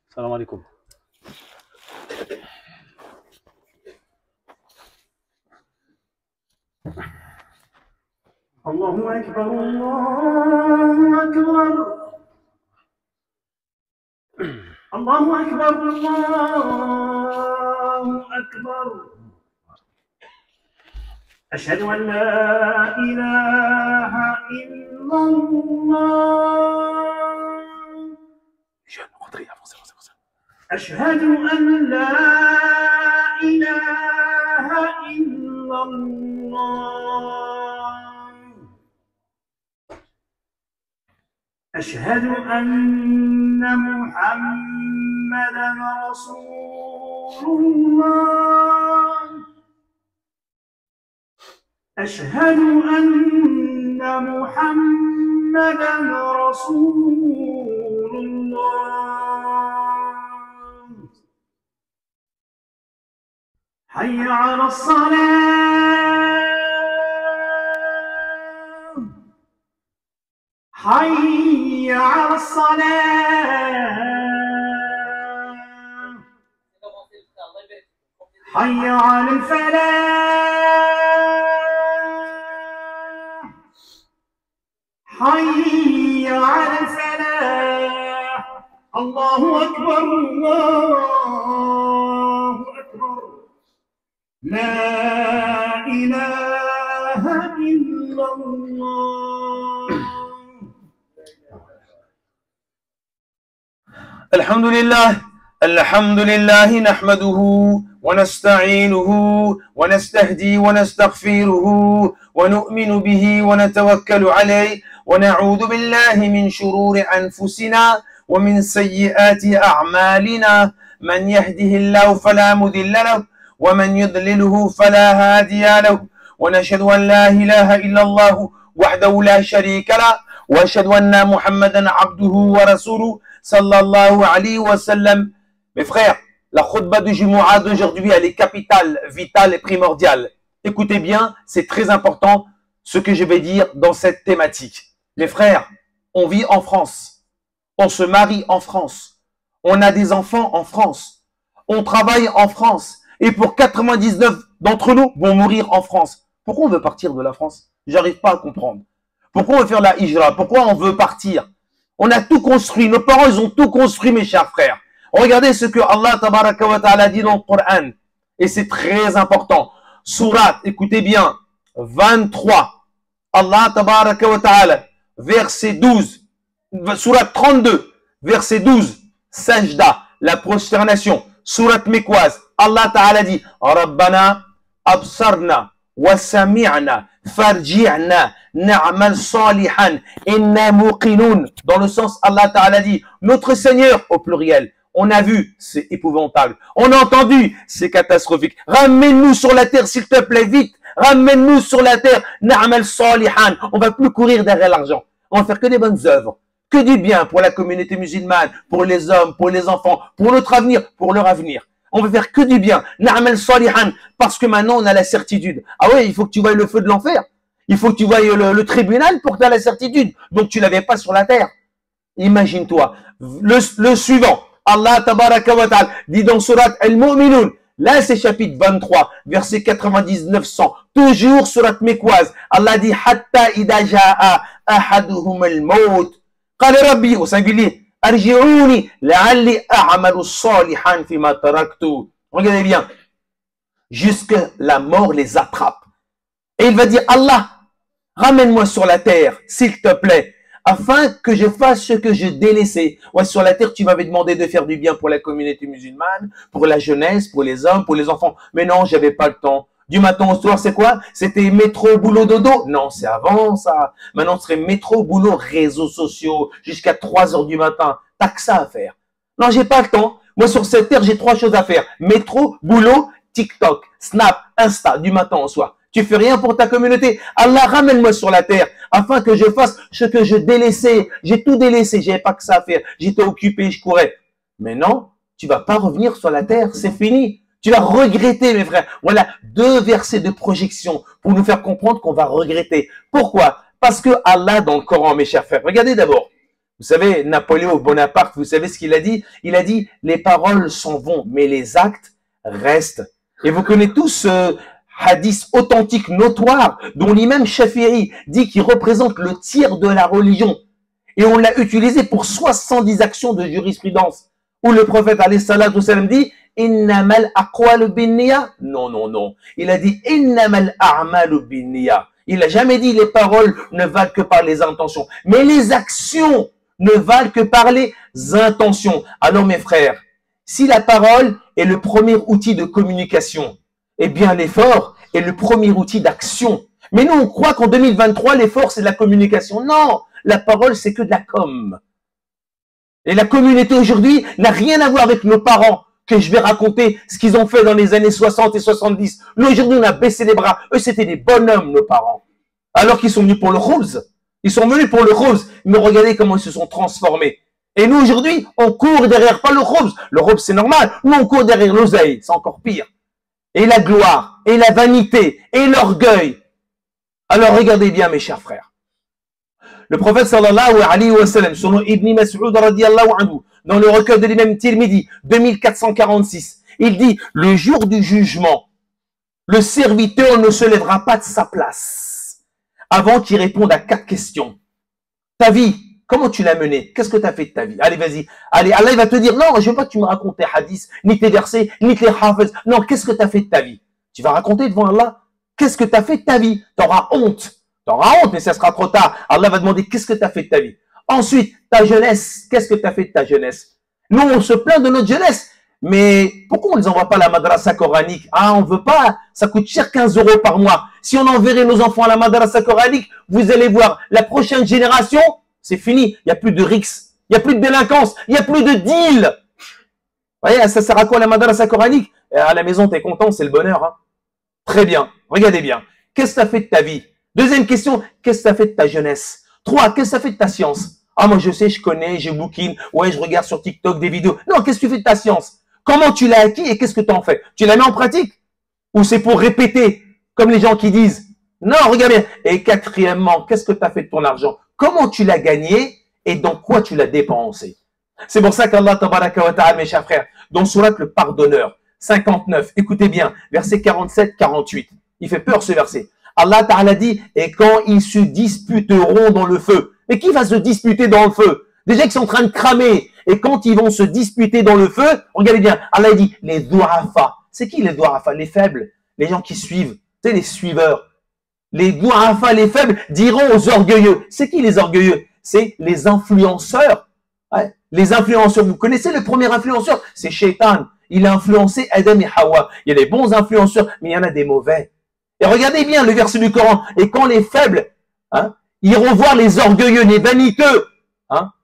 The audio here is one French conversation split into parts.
السلام عليكم. الله أكبر الله أكبر الله أكبر الله أكبر أشهد أن لا إله إلا الله أشهد أن لا إله إلا الله أشهد أن محمدا رسول الله أشهد أن محمدا رسول الله حي على الصلاة حي على الصلاة حي على الفلاح حي على الفلاح الله أكبر الله أكبر لا إله إلا الله الحمد لله نحمده ونستعينه ونستهدي ونستغفره ونؤمن به ونتوكل عليه ونعوذ بالله من شرور أنفسنا ومن سيئات أعمالنا من يهده الله فلا مضل له ومن يضلله فلا هادي له ونشهد أن لا إله إلا الله وحده لا شريك له وأشهد أن محمدا عبده ورسوله sallallahu alayhi wa sallam. Mes frères, la khutbah de Jumu'ah d'aujourd'hui, elle est capitale, vitale et primordiale. Écoutez bien, c'est très important ce que je vais dire dans cette thématique. Les frères, on vit en France, on se marie en France, on a des enfants en France, on travaille en France, et pour 99 d'entre nous vont mourir en France. Pourquoi on veut partir de la France? J'arrive pas à comprendre. Pourquoi on veut faire la hijra? Pourquoi on veut partir? On a tout construit. Nos parents, ils ont tout construit, mes chers frères. Regardez ce que Allah tabaraka wa ta'ala dit dans le Coran. Et c'est très important. Surat, écoutez bien, 23. Allah tabaraka wa ta'ala, verset 12. Surat 32, verset 12. Sajda, la prosternation. Surat Mekwaz. Allah ta'ala dit, Rabbana absarna wa sami'na farji'na na'mal salihan inna muqinun. Dans le sens, Allah Ta'ala dit, notre Seigneur, au pluriel, on a vu, c'est épouvantable. On a entendu, c'est catastrophique. Ramène-nous sur la terre, s'il te plaît, vite. Ramène-nous sur la terre, na'mal salihan. On va plus courir derrière l'argent. On va faire que des bonnes œuvres. Que du bien pour la communauté musulmane, pour les hommes, pour les enfants, pour notre avenir, pour leur avenir. On va faire que du bien. Na'mal salihan. Parce que maintenant, on a la certitude. Ah ouais, il faut que tu voies le feu de l'enfer. Il faut que tu voies le tribunal pour que tu aies la certitude. Donc, tu l'avais pas sur la terre. Imagine-toi. Le suivant. Allah tabaraka wa ta'ala dit dans surat Al-Mu'minun. Là, c'est chapitre 23, verset 99-100. Toujours surat Mekwaz. Allah dit, Hatta ida ja'a ahaduhum al-maut. Qala Rabbi, au singulier. Arji'uni la'alli a'malu salihan fima taraktu. Regardez bien. Jusque la mort les attrape. Et il va dire, Allah, ramène-moi sur la terre, s'il te plaît, afin que je fasse ce que j'ai délaissé. Ouais, sur la terre, tu m'avais demandé de faire du bien pour la communauté musulmane, pour la jeunesse, pour les hommes, pour les enfants. Mais non, j'avais pas le temps. Du matin au soir, c'est quoi? C'était métro, boulot, dodo? Non, c'est avant ça. Maintenant, ce serait métro, boulot, réseaux sociaux, jusqu'à 3 heures du matin. T'as que ça à faire. Non, j'ai pas le temps. Moi, sur cette terre, j'ai 3 choses à faire. Métro, boulot, TikTok, Snap, Insta, du matin au soir. Tu fais rien pour ta communauté. Allah, ramène-moi sur la terre afin que je fasse ce que je délaissais. J'ai tout délaissé. J'avais pas que ça à faire. J'étais occupé, je courais. Mais non, tu vas pas revenir sur la terre. C'est fini. Tu vas regretter, mes frères. Voilà 2 versets de projection pour nous faire comprendre qu'on va regretter. Pourquoi? Parce que Allah, dans le Coran, mes chers frères, regardez d'abord. Vous savez, Napoléon Bonaparte, vous savez ce qu'il a dit? Il a dit, les paroles s'en vont, mais les actes restent. Et vous connaissez tous ce hadith authentique, notoire, dont l'imam Shafi'i dit qu'il représente le tiers de la religion. Et on l'a utilisé pour 70 actions de jurisprudence. Où le prophète, alayhi salatu wassalam, dit, innamal aqwalu binniya. Non, non, non. Il a dit, innamal a'malu binniya. Il n'a jamais dit, les paroles ne valent que par les intentions. Mais les actions ne valent que par les intentions. Alors mes frères, si la parole est le premier outil de communication, eh bien l'effort est le premier outil d'action. Mais nous, on croit qu'en 2023, l'effort, c'est de la communication. Non, la parole, c'est que de la com. Et la communauté aujourd'hui n'a rien à voir avec nos parents, que je vais raconter ce qu'ils ont fait dans les années 60 et 70. Nous, aujourd'hui, on a baissé les bras. Eux, c'était des bonhommes, nos parents. Alors qu'ils sont venus pour le khubz. Ils sont venus pour le khubz. Mais regardez comment ils se sont transformés. Et nous, aujourd'hui, on court derrière, pas le khubz. Le khubz, c'est normal. Nous, on court derrière l'oseille. C'est encore pire. Et la gloire, et la vanité, et l'orgueil. Alors, regardez bien, mes chers frères. Le prophète sallallahu alayhi wa sallam, selon Ibn Mas'ud radiyallahu anhu, dans le recueil de l'imam Tirmidhi, 2446, il dit, le jour du jugement, le serviteur ne se lèvera pas de sa place avant qu'il réponde à 4 questions. Ta vie, comment tu l'as menée? Qu'est-ce que tu as fait de ta vie? Allez, vas-y. Allez, Allah il va te dire, non, je veux pas que tu me racontes tes hadiths, ni tes versets, ni tes hafiz. Non, qu'est-ce que tu as fait de ta vie? Tu vas raconter devant Allah, qu'est-ce que tu as fait de ta vie? Tu auras honte. Tu auras honte, mais ça sera trop tard. Allah va demander, qu'est-ce que tu as fait de ta vie? Ensuite, ta jeunesse, qu'est-ce que tu as fait de ta jeunesse? Nous, on se plaint de notre jeunesse. Mais pourquoi on ne les envoie pas à la madrasa coranique? Ah, on veut pas. Ça coûte cher 15 € par mois. Si on enverrait nos enfants à la madrasa coranique, vous allez voir, la prochaine génération, c'est fini. Il n'y a plus de rix. Il n'y a plus de délinquance. Il n'y a plus de deal. Vous voyez, ça sert à quoi la madrasa coranique? À la maison, tu es content, c'est le bonheur. Hein. Très bien. Regardez bien. Qu'est-ce que tu as fait de ta vie? Deuxième question, qu'est-ce que tu as fait de ta jeunesse? 3, qu'est-ce que tu as fait de ta science? Ah, moi, je sais, je connais, je bouquine. Ouais, je regarde sur TikTok des vidéos. Non, qu'est-ce que tu fais de ta science? Comment tu l'as acquis et qu'est-ce que tu en fais? Tu la mets en pratique? Ou c'est pour répéter, comme les gens qui disent? Non, regarde bien. Et quatrièmement, qu'est-ce que tu as fait de ton argent? Comment tu l'as gagné et dans quoi tu l'as dépensé? C'est pour ça qu'Allah, tabaraka wa ta'ala, mes chers frères, dans Surat le Pardonneur, 59, écoutez bien, verset 47-48. Il fait peur ce verset. Allah Ta'ala dit, et quand ils se disputeront dans le feu. Mais qui va se disputer dans le feu? Déjà qu'ils sont en train de cramer. Et quand ils vont se disputer dans le feu, regardez bien, Allah dit, les du'afa. C'est qui les du'afa? Les faibles, les gens qui suivent, c'est les suiveurs. Les du'afa, les faibles, diront aux orgueilleux. C'est qui les orgueilleux? C'est les influenceurs. Ouais. Les influenceurs, vous connaissez le premier influenceur? C'est Shaitan. Il a influencé Adam et Hawa. Il y a des bons influenceurs, mais il y en a des mauvais. Et regardez bien le verset du Coran. Et quand les faibles iront voir les orgueilleux, les vaniteux,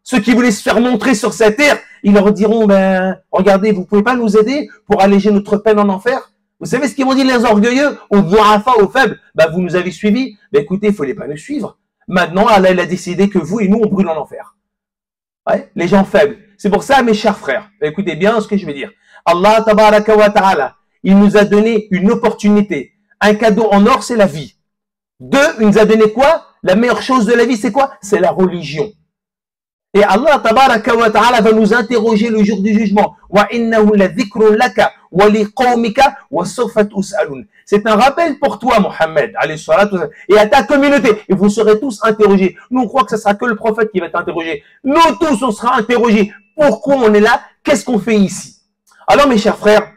ceux qui voulaient se faire montrer sur cette terre, ils leur diront, ben, regardez, vous pouvez pas nous aider pour alléger notre peine en enfer? Vous savez ce qu'ils vont dire les orgueilleux, aux du'afa, aux faibles? Ben, vous nous avez suivis. Ben, écoutez, il fallait pas nous suivre. Maintenant, Allah, il a décidé que vous et nous, on brûle en enfer. Ouais, les gens faibles. C'est pour ça, mes chers frères, écoutez bien ce que je vais dire. Allah, tabaraka wa ta'ala, il nous a donné une opportunité. Un cadeau en or, c'est la vie. 2, il nous a donné quoi? La meilleure chose de la vie, c'est quoi? C'est la religion. Et Allah, tabaraka wa ta'ala, va nous interroger le jour du jugement. C'est un rappel pour toi, Mohammed, et à ta communauté. Et vous serez tous interrogés. Nous, on croit que ce sera que le prophète qui va être interrogé. Nous tous, on sera interrogés. Pourquoi on est là? Qu'est-ce qu'on fait ici? Alors, mes chers frères,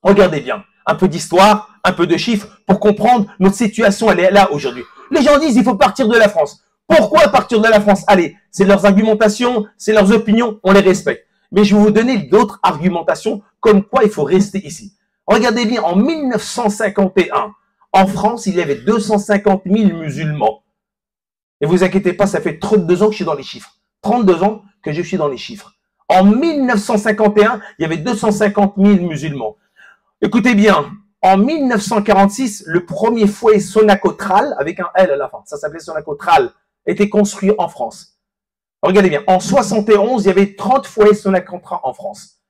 regardez bien. Un peu d'histoire, un peu de chiffres pour comprendre notre situation, elle est là aujourd'hui. Les gens disent il faut partir de la France. Pourquoi partir de la France? Allez, c'est leurs argumentations, c'est leurs opinions, on les respecte. Mais je vais vous donner d'autres argumentations comme quoi il faut rester ici. Regardez bien, en 1951, en France, il y avait 250 000 musulmans. Et vous inquiétez pas, ça fait 32 ans que je suis dans les chiffres. 32 ans que je suis dans les chiffres. En 1951, il y avait 250 000 musulmans. Écoutez bien, en 1946, le premier foyer sonacotral, avec un L à la fin, ça s'appelait sonacotral, était construit en France. Regardez bien, en 71, il y avait 30 foyers sonacotral en France.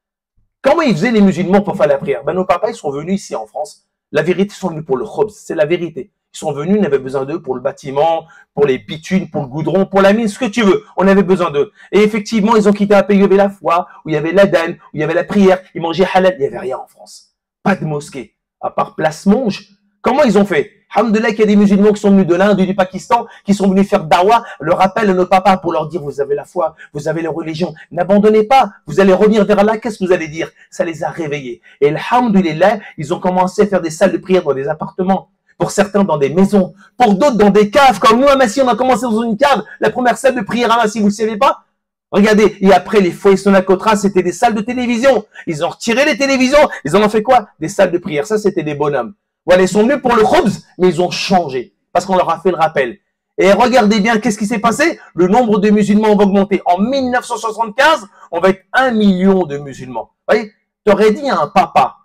Comment ils faisaient les musulmans pour faire la prière? Ben, nos papas, ils sont venus ici en France. La vérité, ils sont venus pour le khubz, c'est la vérité. Ils sont venus, on avait besoin d'eux pour le bâtiment, pour les bitumes, pour le goudron, pour la mine, ce que tu veux. On avait besoin d'eux. Et effectivement, ils ont quitté un pays où il y avait la foi, où il y avait l'adhan, où il y avait la prière. Ils mangeaient halal. Il n'y avait rien en France. Pas de mosquée. À part Place Monge. Comment ils ont fait? Alhamdoulilah qu'il y a des musulmans qui sont venus de l'Inde et du Pakistan, qui sont venus faire dawa, le rappel à nos papas pour leur dire, vous avez la foi, vous avez la religion, n'abandonnez pas, vous allez revenir vers Allah, qu'est-ce que vous allez dire? Ça les a réveillés. Et alhamdoulilah, ils ont commencé à faire des salles de prière dans des appartements, pour certains dans des maisons, pour d'autres dans des caves, comme nous à Massy, on a commencé dans une cave, la première salle de prière à Massy, vous ne le savez pas? Regardez, et après les foyers Sonacotra, c'était des salles de télévision. Ils ont retiré les télévisions, ils en ont fait quoi? Des salles de prière, ça c'était des bonhommes. Voilà, ils sont venus pour le khubz, mais ils ont changé, parce qu'on leur a fait le rappel. Et regardez bien, qu'est-ce qui s'est passé? Le nombre de musulmans va augmenter. En 1975, on va être 1 million de musulmans. Vous voyez, t'aurais dit à un papa,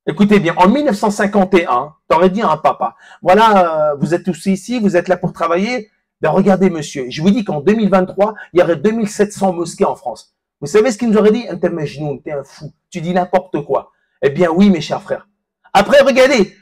écoutez bien, en 1951, t'aurais dit à un papa, voilà, vous êtes tous ici, vous êtes là pour travailler, ben regardez monsieur, je vous dis qu'en 2023, il y aurait 2700 mosquées en France. Vous savez ce qu'ils nous auraient dit? T'es un fou, tu dis n'importe quoi. Eh bien oui, mes chers frères. Après, regardez,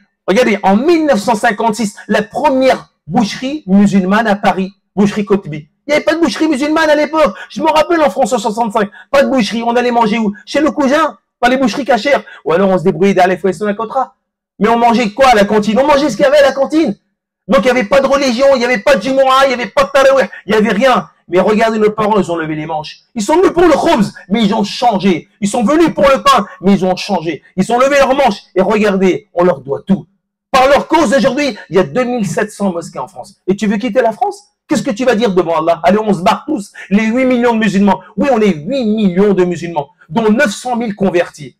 en 1956, la première boucherie musulmane à Paris, boucherie Kotbi. Il n'y avait pas de boucherie musulmane à l'époque. Je me rappelle en France en 65, pas de boucherie. On allait manger où? Chez le cousin, pas les boucheries cachères. Ou alors on se débrouillait d'aller faire la Cotra. Mais on mangeait quoi à la cantine? On mangeait ce qu'il y avait à la cantine. Donc il n'y avait pas de religion, il n'y avait pas de jumu'ah, il n'y avait pas de tarawih, il n'y avait rien. Mais regardez, nos parents, ils ont levé les manches. Ils sont venus pour le khubz, mais ils ont changé. Ils sont venus pour le pain, mais ils ont changé. Ils ont levé leurs manches. Et regardez, on leur doit tout. Par leur cause, aujourd'hui, il y a 2700 mosquées en France. Et tu veux quitter la France? Qu'est-ce que tu vas dire devant Allah? Allez, on se barre tous, les 8 millions de musulmans. Oui, on est 8 millions de musulmans, dont 900 000 convertis.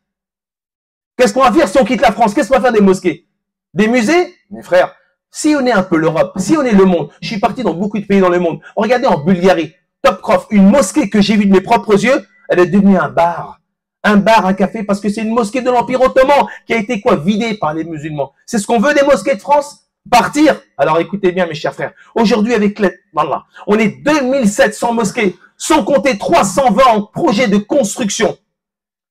Qu'est-ce qu'on va faire si on quitte la France? Qu'est-ce qu'on va faire des mosquées? Des musées? Mes frères, si on est un peu l'Europe, si on est le monde, je suis parti dans beaucoup de pays dans le monde. Regardez en Bulgarie, Topkov, une mosquée que j'ai vue de mes propres yeux, elle est devenue un bar. Un bar, un café, parce que c'est une mosquée de l'Empire ottoman qui a été quoi? Vidée par les musulmans. C'est ce qu'on veut des mosquées de France? Partir? Alors écoutez bien mes chers frères. Aujourd'hui avec voilà, on est 2700 mosquées, sans compter 320 en projet de construction.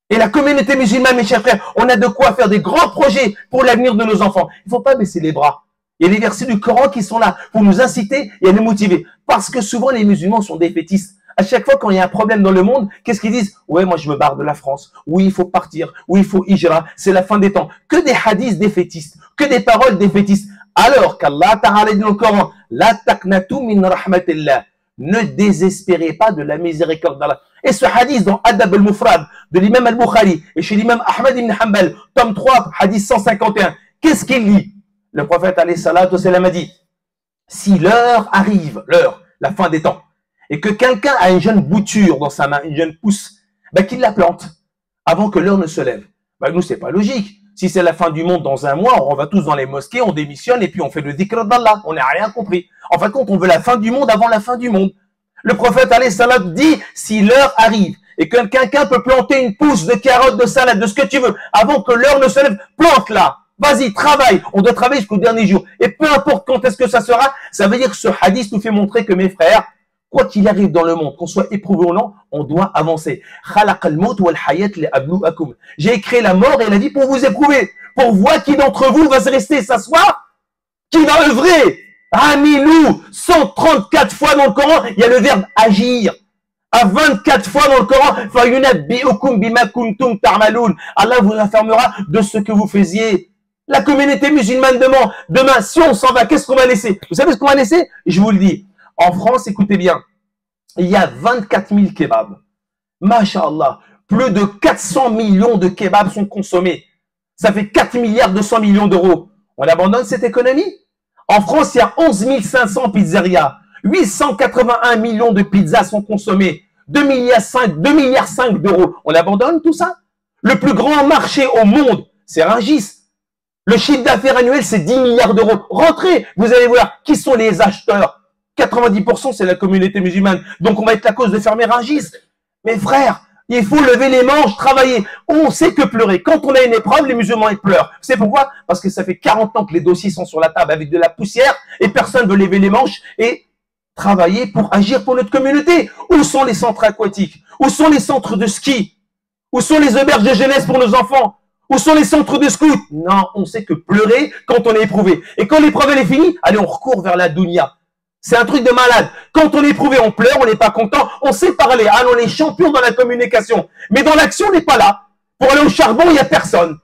Et la communauté musulmane, mes chers frères, on a de quoi faire des grands projets pour l'avenir de nos enfants. Il ne faut pas baisser les bras. Il y a des versets du Coran qui sont là pour nous inciter et à nous motiver. Parce que souvent les musulmans sont défaitistes. À chaque fois quand il y a un problème dans le monde, qu'est-ce qu'ils disent? Ouais, moi je me barre de la France. Oui, il faut partir. Oui, il faut hijra. C'est la fin des temps. Que des hadiths défaitistes. Que des paroles défaitistes. Alors qu'Allah Ta'ala dit dans le Coran, la taqnatu min rahmatillah. Ne désespérez pas de la miséricorde d'Allah. Et ce hadith dans Adab al-Mufrad de l'imam al-Bukhari et chez l'imam Ahmad ibn Hanbal, tome 3, hadith 151, qu'est-ce qu'il dit? Le prophète alayhi salatu wassalam a dit, si l'heure arrive, l'heure, la fin des temps, et que quelqu'un a une jeune bouture dans sa main, une jeune pousse, ben qu'il la plante avant que l'heure ne se lève. Ben nous, c'est pas logique. Si c'est la fin du monde dans un mois, on va tous dans les mosquées, on démissionne et puis on fait le dhikr d'Allah. On n'a rien compris. En fin de compte, on veut la fin du monde avant la fin du monde. Le prophète alayhi salam dit, si l'heure arrive et que quelqu'un peut planter une pousse de carottes, de salade, de ce que tu veux, avant que l'heure ne se lève, plante-la. Vas-y, travaille. On doit travailler jusqu'au dernier jour. Et peu importe quand est-ce que ça sera, ça veut dire que ce hadith nous fait montrer que mes frères, quoi qu'il arrive dans le monde, qu'on soit éprouvé ou non, on doit avancer. J'ai créé la mort et la vie pour vous éprouver, pour voir qui d'entre vous va se rester s'asseoir, qui va œuvrer. Amilou, 134 fois dans le Coran, il y a le verbe agir. À 24 fois dans le Coran, Allah vous informera de ce que vous faisiez. La communauté musulmane demain, si on s'en va, qu'est-ce qu'on va laisser? Vous savez ce qu'on va laisser? Je vous le dis. En France, écoutez bien, il y a 24 000 kebabs. Masha'Allah, plus de 400 millions de kebabs sont consommés. Ça fait 4 milliards 200 millions d'euros. On abandonne cette économie? En France, il y a 11 500 pizzerias. 881 millions de pizzas sont consommées. 2,5 milliards d'euros. On abandonne tout ça? Le plus grand marché au monde, c'est Rungis. Le chiffre d'affaires annuel, c'est 10 milliards d'euros. Rentrez, vous allez voir qui sont les acheteurs. 90% c'est la communauté musulmane. Donc on va être la cause de fermer Rungis. Mes frères, il faut lever les manches, travailler. On sait que pleurer. Quand on a une épreuve, les musulmans ils pleurent. C'est pourquoi? Parce que ça fait 40 ans que les dossiers sont sur la table avec de la poussière et personne ne veut lever les manches et travailler pour agir pour notre communauté. Où sont les centres aquatiques? Où sont les centres de ski? Où sont les auberges de jeunesse pour nos enfants? Où sont les centres de scouts? Non, on sait que pleurer quand on est éprouvé. Et quand l'épreuve elle est finie, allez, on recourt vers la dunya. C'est un truc de malade. Quand on est éprouvé, on pleure, on n'est pas content, on sait parler. Ah, on est champion dans la communication. Mais dans l'action, on n'est pas là. Pour aller au charbon, il n'y a personne.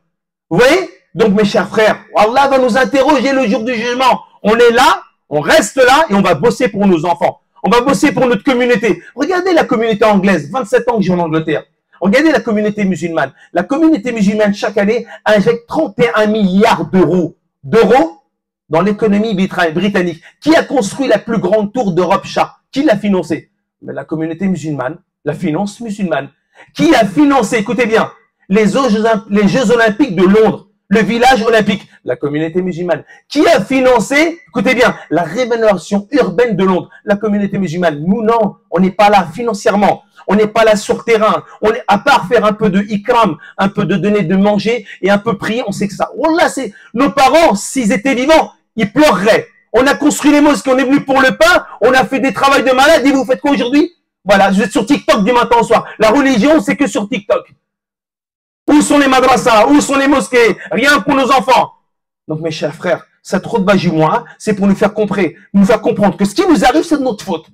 Vous voyez? Donc, mes chers frères, Allah va nous interroger le jour du jugement. On est là, on reste là et on va bosser pour nos enfants. On va bosser pour notre communauté. Regardez la communauté anglaise, 27 ans que j'ai en Angleterre. Regardez la communauté musulmane. La communauté musulmane, chaque année, injecte 31 milliards d'euros dans l'économie britannique. Qui a construit la plus grande tour d'Europe, Shah? Qui l'a financé? Mais la communauté musulmane, la finance musulmane. Qui a financé, écoutez bien, les Jeux Olympiques de Londres, le village olympique, la communauté musulmane. Qui a financé, écoutez bien, la rénovation urbaine de Londres, la communauté musulmane. Nous, non, on n'est pas là financièrement. On n'est pas là sur terrain. On est, à part faire un peu de ikram, un peu de donner de manger et un peu prier, on sait que ça. Wallah, c'est, nos parents, s'ils étaient vivants, ils pleureraient. On a construit les mosquées, on est venu pour le pain, on a fait des travaux de malade, et vous faites quoi aujourd'hui? Voilà, vous êtes sur TikTok du matin au soir. La religion, c'est que sur TikTok. Où sont les madrasas? Où sont les mosquées? Rien pour nos enfants. Donc, mes chers frères, cette khutbah Jumu'ah, c'est pour nous faire comprendre que ce qui nous arrive, c'est de notre faute.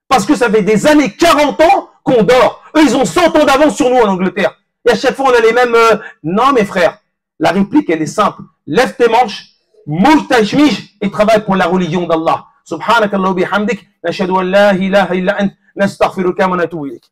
Parce que ça fait des années, 40 ans, qu'on dort. Eux, ils ont 100 ans d'avance sur nous en Angleterre. Et à chaque fois, on a les mêmes... Non, mes frères, la réplique, elle est simple. Lève tes manches, mouche ta chemise et travaille pour la religion d'Allah. Subhanakallah bihamdik, nashhadu an la ilaha illa ant, nastaghfiruka wa natubu ilayk.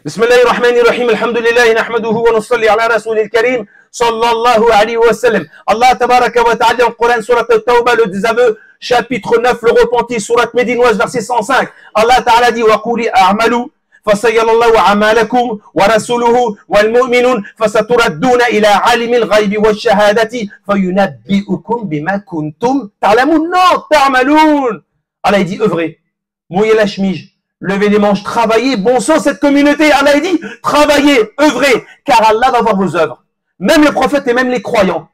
بسم الله الرحمن الرحيم الحمد لله نحمده ونصلي على رسول الكريم صلى الله عليه وسلم. Allah tabaraka wa ta'ala dans le Coran, surat At-Tawbah, le désaveu, chapitre 9, le repenti, surat médinoise, verset 105. Allah ta'ala dit wa quli a'malu fasayyalallahu a'malakum wa rasuluhu wal mu'minun fasaturadduna ila alimil ghaibi wash shahadati fayunabbi'ukum bima kuntum ta'lamun. Non, ta'malun. Allah il dit œuvrez, mouillez la chemise, levez les manches, travaillez, bon sang cette communauté. Allah dit, travaillez, œuvrez, car Allah va voir vos œuvres. Même le prophète et même les croyants,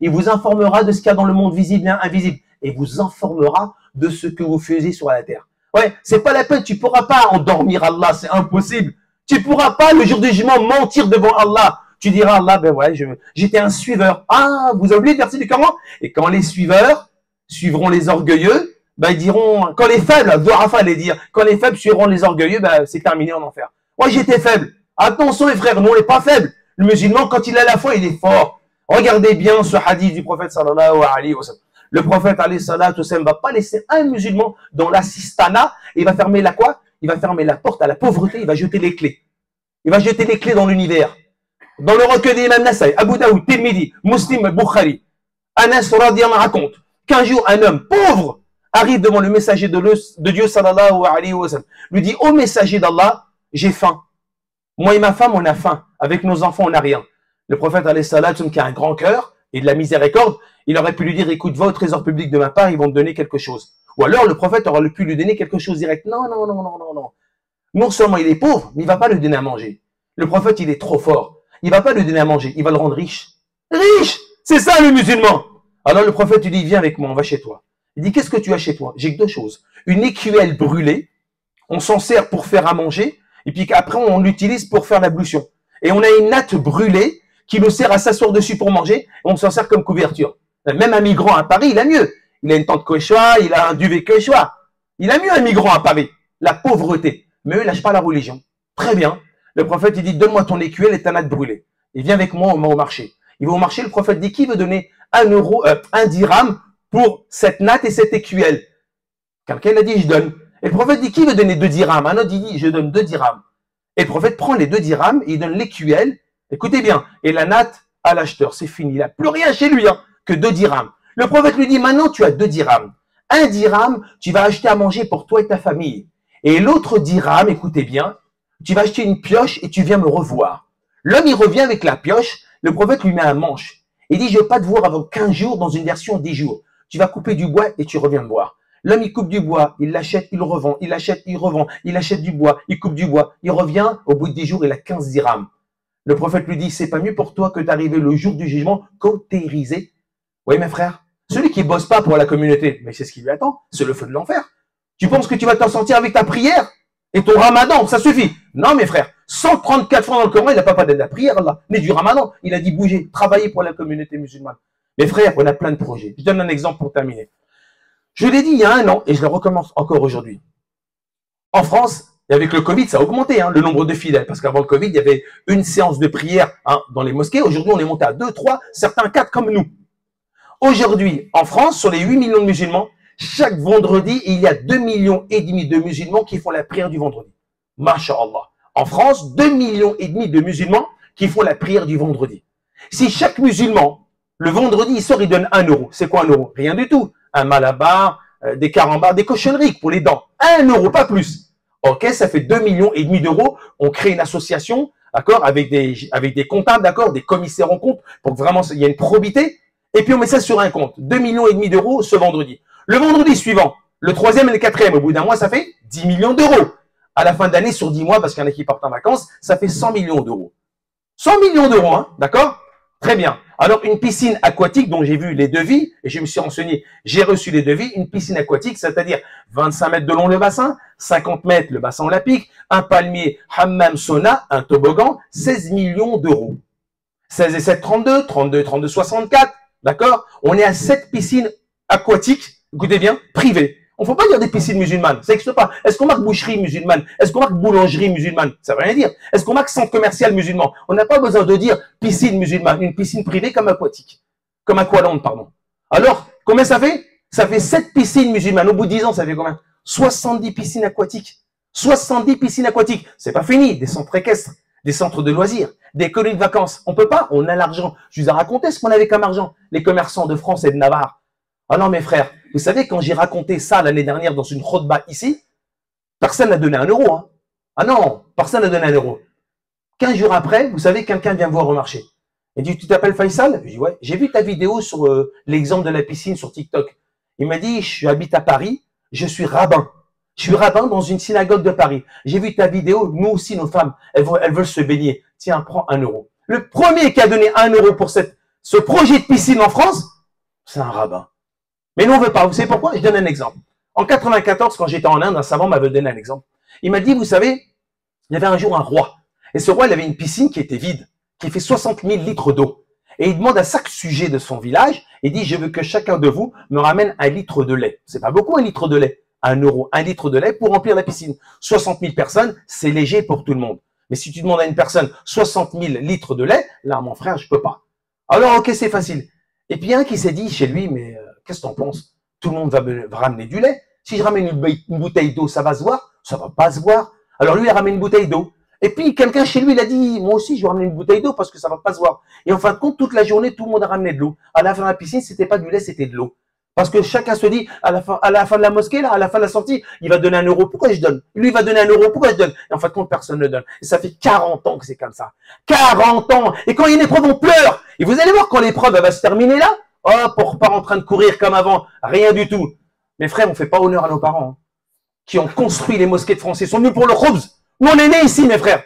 il vous informera de ce qu'il y a dans le monde visible et invisible, et vous informera de ce que vous faisiez sur la terre. Ouais, c'est pas la peine, tu pourras pas endormir Allah, c'est impossible. Tu pourras pas le jour du jugement mentir devant Allah. Tu diras Allah, ben ouais, j'étais un suiveur. Ah, vous avez oublié le verset du Coran? Et quand les suiveurs suivront les orgueilleux, ben ils diront, quand les faibles, Dorafa allait dire, quand les faibles suivront les orgueilleux, ben c'est terminé en enfer. Moi j'étais faible. Attention les frères, nous on n'est pas faibles. Le musulman, quand il a la foi, il est fort. Regardez bien ce hadith du prophète sallallahu alayhi wa sallam. Le prophète alayhi salatu wa sallam va pas laisser un musulman dans l'assistana, et il va fermer la quoi? Il va fermer la porte à la pauvreté, il va jeter les clés. Il va jeter les clés dans l'univers. Dans le recueil d'Imam Nasai, Abu Daoud, Tirmidhi, Muslim, Bukhari, Anas radiyallahu raconte qu'un jour un homme pauvre arrive devant le messager de Dieu sallallahu alayhi wa sallam, lui dit, ô messager d'Allah, j'ai faim. Moi et ma femme, on a faim. Avec nos enfants, on n'a rien. Le prophète alayhi salam, qui a un grand cœur et de la miséricorde, il aurait pu lui dire, écoute, va au trésor public de ma part, ils vont te donner quelque chose. Ou alors le prophète aurait pu lui donner quelque chose direct. Non, non, non, non, non, non. Non seulement il est pauvre, mais il ne va pas lui donner à manger. Le prophète, il est trop fort. Il ne va pas lui donner à manger, il va le rendre riche. Riche! C'est ça le musulman. Alors le prophète lui dit, viens avec moi, on va chez toi. Il dit, qu'est-ce que tu as chez toi? J'ai que deux choses. Une écuelle brûlée, on s'en sert pour faire à manger, et puis après on l'utilise pour faire l'ablution. Et on a une natte brûlée qui nous sert à s'asseoir dessus pour manger, et on s'en sert comme couverture. Même un migrant à Paris, il a mieux. Il a une tente quechua, il a un duvet quechua. Il a mieux un migrant à Paris. La pauvreté. Mais eux, ils lâchent pas la religion. Très bien. Le prophète, il dit, donne-moi ton écuelle et ta natte brûlée. Il vient avec moi au marché. Il va au marché, le prophète dit, qui veut donner un dirham pour cette natte et cette écuelle? Quelqu'un a dit, je donne. Et le prophète dit, qui veut donner 2 dirhams? Un autre dit, je donne 2 dirhams. Et le prophète prend les 2 dirhams et il donne l'écuelle. Écoutez bien. Et la natte à l'acheteur. C'est fini. Il n'a plus rien chez lui que 2 dirhams. Le prophète lui dit, maintenant tu as 2 dirhams. 1 dirham, tu vas acheter à manger pour toi et ta famille. Et l'autre dirham, écoutez bien, tu vas acheter une pioche et tu viens me revoir. L'homme, il revient avec la pioche. Le prophète lui met un manche. Il dit, je ne veux pas te voir avant 15 jours dans une version 10 jours. Tu vas couper du bois et tu reviens me voir. L'homme, il coupe du bois, il l'achète, il le revend, il l'achète, il revend, il achète du bois, il coupe du bois, il revient, au bout de 10 jours, il a 15 dirhams. Le prophète lui dit, c'est pas mieux pour toi que d'arriver le jour du jugement cautérisé. Oui, mes frères, celui qui bosse pas pour la communauté, mais c'est ce qui lui attend, c'est le feu de l'enfer. Tu penses que tu vas t'en sortir avec ta prière? Et ton ramadan, ça suffit. Non, mes frères, 134 fois dans le Coran, il n'a pas parlé de la prière, Allah, ni du ramadan. Il a dit bouger, travailler pour la communauté musulmane. Mes frères, on a plein de projets. Je donne un exemple pour terminer. Je l'ai dit il y a un an et je le recommence encore aujourd'hui. En France, et avec le Covid, ça a augmenté le nombre de fidèles. Parce qu'avant le Covid, il y avait une séance de prière dans les mosquées. Aujourd'hui, on est monté à 2, 3, certains 4 comme nous. Aujourd'hui, en France, sur les 8 millions de musulmans, chaque vendredi, il y a 2,5 millions de musulmans qui font la prière du vendredi. Masha'Allah. En France, 2,5 millions de musulmans qui font la prière du vendredi. Si chaque musulman, le vendredi, il sort, il donne 1 euro. C'est quoi 1 euro? Rien du tout. Un malabar, des carambars, des cochonneries pour les dents. 1 euro, pas plus. Ok, ça fait 2,5 millions d'euros. On crée une association, d'accord, avec des comptables, d'accord, des commissaires en compte, pour que vraiment il y ait une probité. Et puis on met ça sur un compte. 2,5 millions d'euros ce vendredi. Le vendredi suivant, le 3e et le 4e, au bout d'un mois, ça fait 10 millions d'euros. À la fin d'année, sur 10 mois, parce qu'il y en a qui partent en vacances, ça fait 100 millions d'euros. 100 millions d'euros, hein, d'accord? Très bien. Alors, une piscine aquatique dont j'ai vu les devis, et je me suis renseigné, j'ai reçu les devis, une piscine aquatique, c'est-à-dire 25 mètres de long le bassin, 50 mètres le bassin olympique, un palmier, hammam, sauna, un toboggan, 16 millions d'euros. 16 et 7, 32, 32, 32, 64, d'accord? On est à 7 piscines aquatiques, écoutez bien, privées. On ne faut pas dire des piscines musulmanes, ça n'existe pas. Est-ce qu'on marque boucherie musulmane? Est-ce qu'on marque boulangerie musulmane? Ça ne veut rien dire. Est-ce qu'on marque centre commercial musulman? On n'a pas besoin de dire piscine musulmane, une piscine privée comme aquatique. Comme aqualand, pardon. Alors, combien ça fait? Ça fait 7 piscines musulmanes. Au bout de 10 ans, ça fait combien? 70 piscines aquatiques. 70 piscines aquatiques. C'est pas fini. Des centres équestres, des centres de loisirs, des colonies de vacances. On peut pas, on a l'argent. Je vous ai raconté ce qu'on avait comme argent. Les commerçants de France et de Navarre. Ah non, mes frères, vous savez, quand j'ai raconté ça l'année dernière dans une khutba ici, personne n'a donné 1 euro. Hein. Ah non, personne n'a donné 1 euro. 15 jours après, vous savez, quelqu'un vient me voir au marché. Il dit, tu t'appelles Faisal? Je dis, ouais. J'ai vu ta vidéo sur l'exemple de la piscine sur TikTok. Il m'a dit, j'habite à Paris, je suis rabbin. Je suis rabbin dans une synagogue de Paris. J'ai vu ta vidéo, nous aussi, nos femmes, elles veulent se baigner. Tiens, prends 1 euro. Le premier qui a donné 1 euro pour ce projet de piscine en France, c'est un rabbin. Mais nous, on ne veut pas. Vous savez pourquoi? Je donne un exemple. En 94, quand j'étais en Inde, un savant m'avait donné un exemple. Il m'a dit, vous savez, il y avait un jour un roi. Et ce roi, il avait une piscine qui était vide, qui fait 60 000 litres d'eau. Et il demande à chaque sujet de son village, il dit, je veux que chacun de vous me ramène 1 litre de lait. C'est pas beaucoup, 1 litre de lait. 1 euro, 1 litre de lait pour remplir la piscine. 60 000 personnes, c'est léger pour tout le monde. Mais si tu demandes à une personne 60 000 litres de lait, là, mon frère, je peux pas. Alors, ok, c'est facile. Et puis, il y a un qui s'est dit chez lui, mais qu'est-ce que t'en penses? Tout le monde va ramener du lait. Si je ramène une bouteille d'eau, ça va se voir? Ça va pas se voir. Alors lui, il a ramené une bouteille d'eau. Et puis, quelqu'un chez lui, il a dit, moi aussi, je vais ramener une bouteille d'eau parce que ça va pas se voir. Et en fin de compte, toute la journée, tout le monde a ramené de l'eau. À la fin de la piscine, c'était pas du lait, c'était de l'eau. Parce que chacun se dit, à la fin de la mosquée, là, à la fin de la sortie, il va donner 1 euro. Pourquoi je donne? Lui, il va donner 1 euro. Pourquoi je donne? Et en fin de compte, personne ne donne. Et ça fait 40 ans que c'est comme ça. 40 ans. Et quand il y a une épreuve, on pleure. Et vous allez voir quand l'épreuve, elle va se terminer là. Oh, pour repart en train de courir comme avant. Rien du tout. Mes frères, on fait pas honneur à nos parents, hein, qui ont construit les mosquées de France. Ils sont venus pour le khubz. Nous, on est nés ici, mes frères.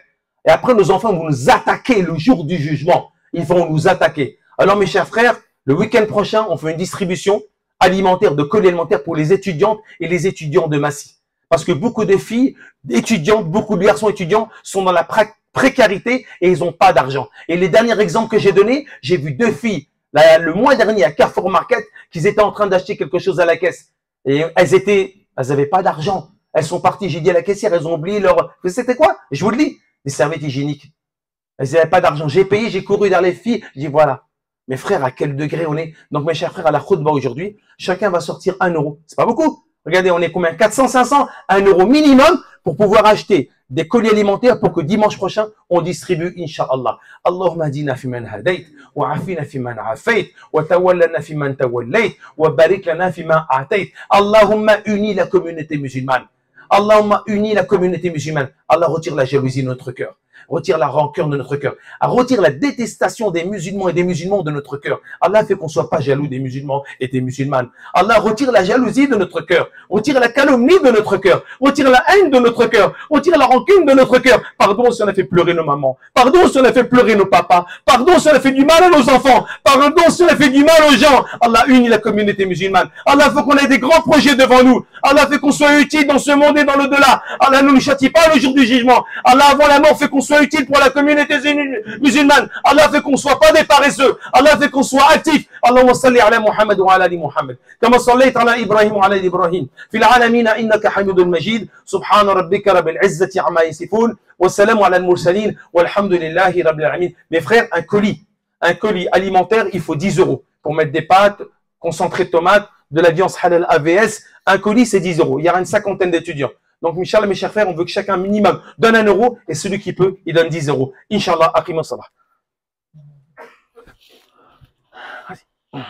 Et après, nos enfants vont nous attaquer le jour du jugement. Ils vont nous attaquer. Alors, mes chers frères, le week-end prochain, on fait une distribution alimentaire, de colis alimentaires pour les étudiantes et les étudiants de Massy. Parce que beaucoup de filles étudiantes, beaucoup de garçons étudiants sont dans la précarité et ils n'ont pas d'argent. Et les derniers exemples que j'ai donnés, j'ai vu 2 filles le mois dernier à Carrefour Market qu'ils étaient en train d'acheter quelque chose à la caisse. Et elles avaient pas d'argent. Elles sont parties, j'ai dit à la caissière, elles ont oublié leur... C'était quoi? Je vous le dis, des serviettes hygiéniques. Elles n'avaient pas d'argent. J'ai payé, j'ai couru vers les filles. Je dis voilà. Mes frères, à quel degré on est? Donc, mes chers frères, à la khutba aujourd'hui, chacun va sortir 1 euro. C'est pas beaucoup. Regardez, on est combien? 400, 500, 1 euro minimum pour pouvoir acheter des colis alimentaires pour que dimanche prochain, on distribue, Inch'Allah. Allahumma hadina fi man hadayt, wa afina fi man afayt, wa tawallana fi man tawallayt, wa barik lana fi man a'tayt. Allahumma unis la communauté musulmane. Allahumma unis la communauté musulmane. Allah retire la jalousie de notre cœur. retire la rancœur de notre cœur, retire la détestation des musulmans et des musulmans de notre cœur. Allah fait qu'on ne soit pas jaloux des musulmans et des musulmanes. Allah retire la jalousie de notre cœur, retire la calomnie de notre cœur, retire la haine de notre cœur, retire la rancune de notre cœur. Pardon si on a fait pleurer nos mamans, pardon si on a fait pleurer nos papas, pardon si on a fait du mal à nos enfants, pardon si on a fait du mal aux gens. Allah unit la communauté musulmane. Allah fait qu'on ait des grands projets devant nous. Allah fait qu'on soit utile dans ce monde et dans l'au-delà. Allah ne nous châtie pas le jour du jugement. Allah avant la mort fait qu'on soit utile pour la communauté musulmane. Allah fait qu'on soit pas des paresseux. Allah fait qu'on soit actifs. Allahumma salli ala Muhammad wa ala ali Muhammad. Kama sallayta ala Ibrahim wa ala ali Ibrahim. Fil alamina innaka hamidun majid. Subhana rabbika rabbil izzati amma yasifun. Wa salamu ala al-mursalin. Walhamdulillahi rabbil alamin. Mes frères, un colis alimentaire, il faut 10 € pour mettre des pâtes, concentré de tomates, de la viande halal AVS. Un colis, c'est 10 €. Il y aura une cinquantaine d'étudiants. Donc, Inch'Allah, mes chers frères, on veut que chacun minimum donne 1 € et celui qui peut, il donne 10 €. Inch'Allah, aqimus salah. Vas-y.